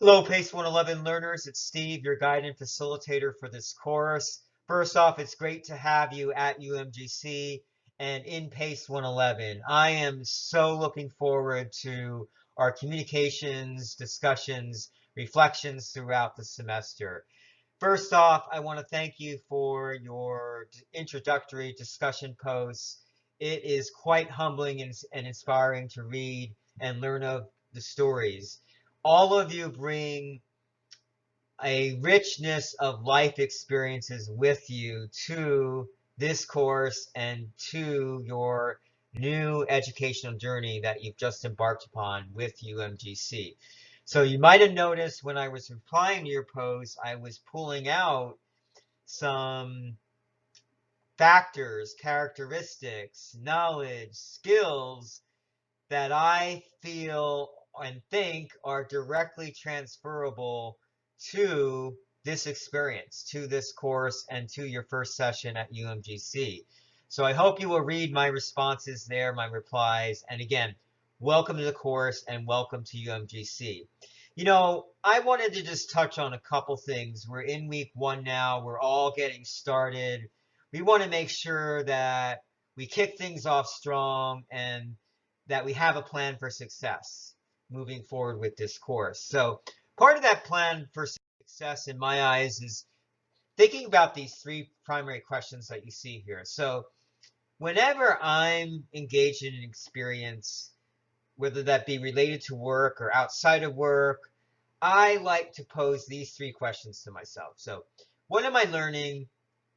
Hello, PACE 111 learners. It's Steve, your guide and facilitator for this course. First off, it's great to have you at UMGC and in PACE 111. I am so looking forward to our communications, discussions, reflections throughout the semester. First off, I want to thank you for your introductory discussion posts. It is quite humbling and inspiring to read and learn of the stories. All of you bring a richness of life experiences with you to this course and to your new educational journey that you've just embarked upon with UMGC. So you might have noticed when I was replying to your post, I was pulling out some factors, characteristics, knowledge, skills that I feel and think are directly transferable to this experience, to this course, and to your first session at UMGC. So I hope you will read my responses there, my replies. And again, welcome to the course and welcome to UMGC. I wanted to just touch on a couple things. We're in week one now. We're all getting started. We want to make sure that we kick things off strong and that we have a plan for success moving forward with this course. So part of that plan for success in my eyes is thinking about these three primary questions that you see here. So whenever I'm engaged in an experience, whether that be related to work or outside of work, I like to pose these three questions to myself. So what am I learning?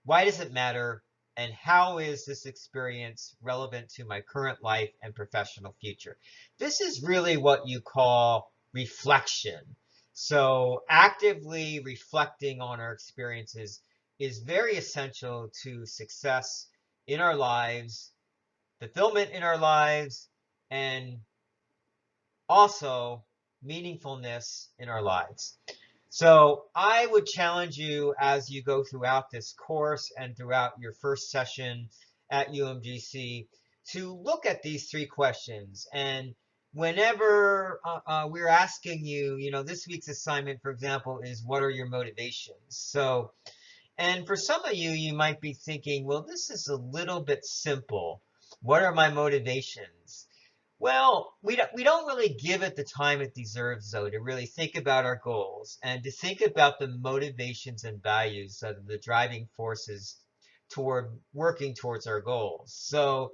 Why does it matter? And how is this experience relevant to my current life and professional future? This is really what you call reflection. So actively reflecting on our experiences is very essential to success in our lives, fulfillment in our lives, and also meaningfulness in our lives. So I would challenge you as you go throughout this course and throughout your first session at UMGC to look at these three questions. And whenever we're asking you, this week's assignment, for example, is what are your motivations? So, and for some of you, you might be thinking, well, this is a little bit simple. What are my motivations? Well, we don't really give it the time it deserves, though, to really think about our goals and to think about the motivations and values that are the driving forces toward working towards our goals. So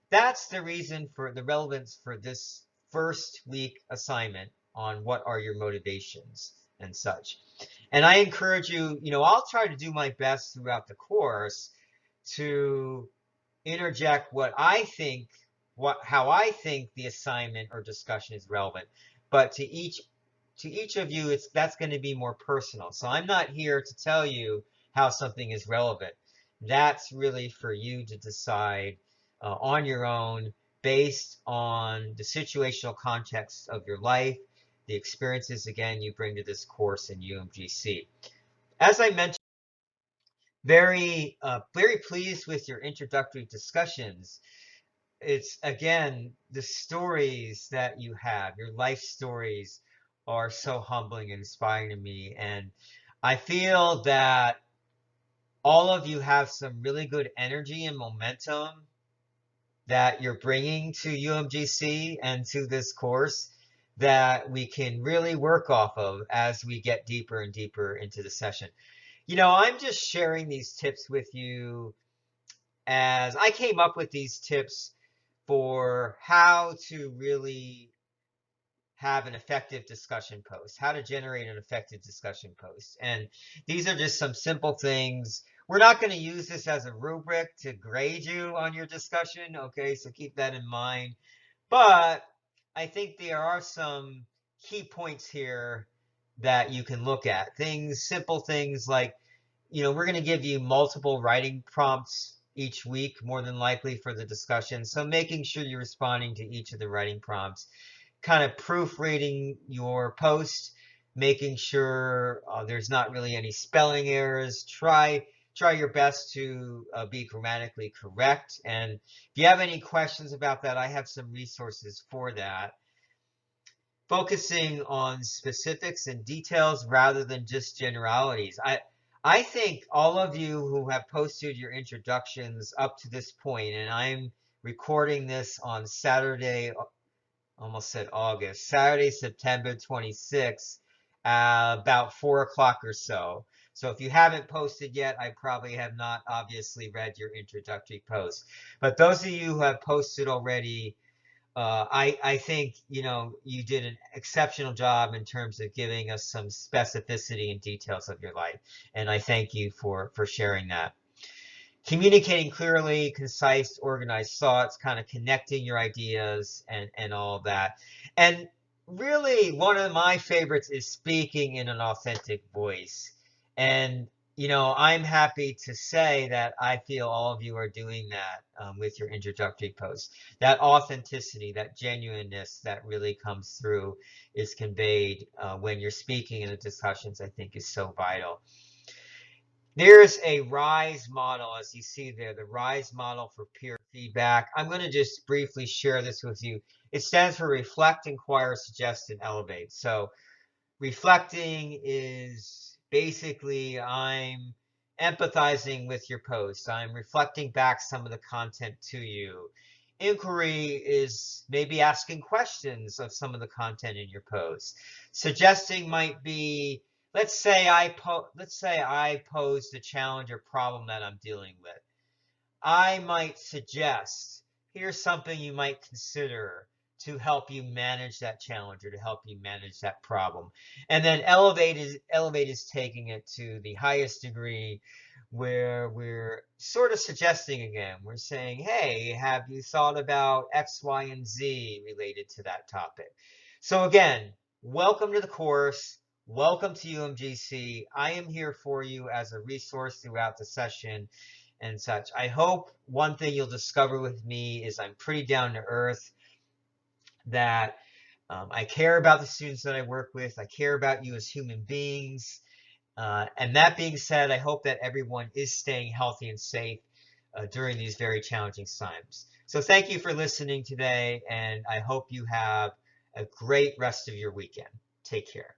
that's the reason for the relevance for this first week assignment on what are your motivations and such. And I encourage you, I'll try to do my best throughout the course to interject how I think the assignment or discussion is relevant. But to each of you, that's going to be more personal. So I'm not here to tell you how something is relevant. That's really for you to decide on your own based on the situational context of your life, the experiences, again, you bring to this course in UMGC. As I mentioned, very pleased with your introductory discussions. It's again the stories that you have, your life stories are so humbling and inspiring to me. And I feel that all of you have some really good energy and momentum that you're bringing to UMGC and to this course that we can really work off of as we get deeper and deeper into the session. I'm just sharing these tips with you as I came up with these tips for how to really have an effective discussion post, how to generate an effective discussion post. And these are just some simple things. We're not going to use this as a rubric to grade you on your discussion, okay? So keep that in mind. But I think there are some key points here that you can look at. Simple things like, we're going to give you multiple writing prompts each week, more than likely for the discussion. So making sure you're responding to each of the writing prompts, kind of proofreading your post, making sure there's not really any spelling errors. Try your best to be grammatically correct. And if you have any questions about that, I have some resources for that. focusing on specifics and details rather than just generalities. I think all of you who have posted your introductions up to this point, and I'm recording this on Saturday, almost said August, Saturday, September 26th, about 4 o'clock or so. So if you haven't posted yet, I probably have not obviously read your introductory post. But those of you who have posted already, I think, you know, you did an exceptional job in terms of giving us some specificity and details of your life. And I thank you for sharing that. Communicating clearly, concise, organized thoughts, kind of connecting your ideas and all of that. And really, one of my favorites is speaking in an authentic voice. And, you know, I'm happy to say that I feel all of you are doing that with your introductory posts. That authenticity, that genuineness that really comes through is conveyed when you're speaking in the discussions, I think is so vital. There's a RISE model, as you see there, the RISE model for peer feedback. I'm going to just briefly share this with you. It stands for Reflect, Inquire, Suggest, and Elevate. So reflecting is basically I'm empathizing with your post. I'm reflecting back some of the content to you. Inquiry is maybe asking questions of some of the content in your post. Suggesting might be, let's say I posed a challenge or problem that I'm dealing with. I might suggest, here's something you might consider to help you manage that challenge or to help you manage that problem. And then elevate is taking it to the highest degree where we're sort of suggesting again. We're saying, hey, have you thought about X, Y, and Z related to that topic? So again, welcome to the course. Welcome to UMGC. I am here for you as a resource throughout the session and such. I hope one thing you'll discover with me is I'm pretty down to earth, that I care about the students that I work with. I care about you as human beings. And that being said, I hope that everyone is staying healthy and safe during these very challenging times. So thank you for listening today, and I hope you have a great rest of your weekend. Take care.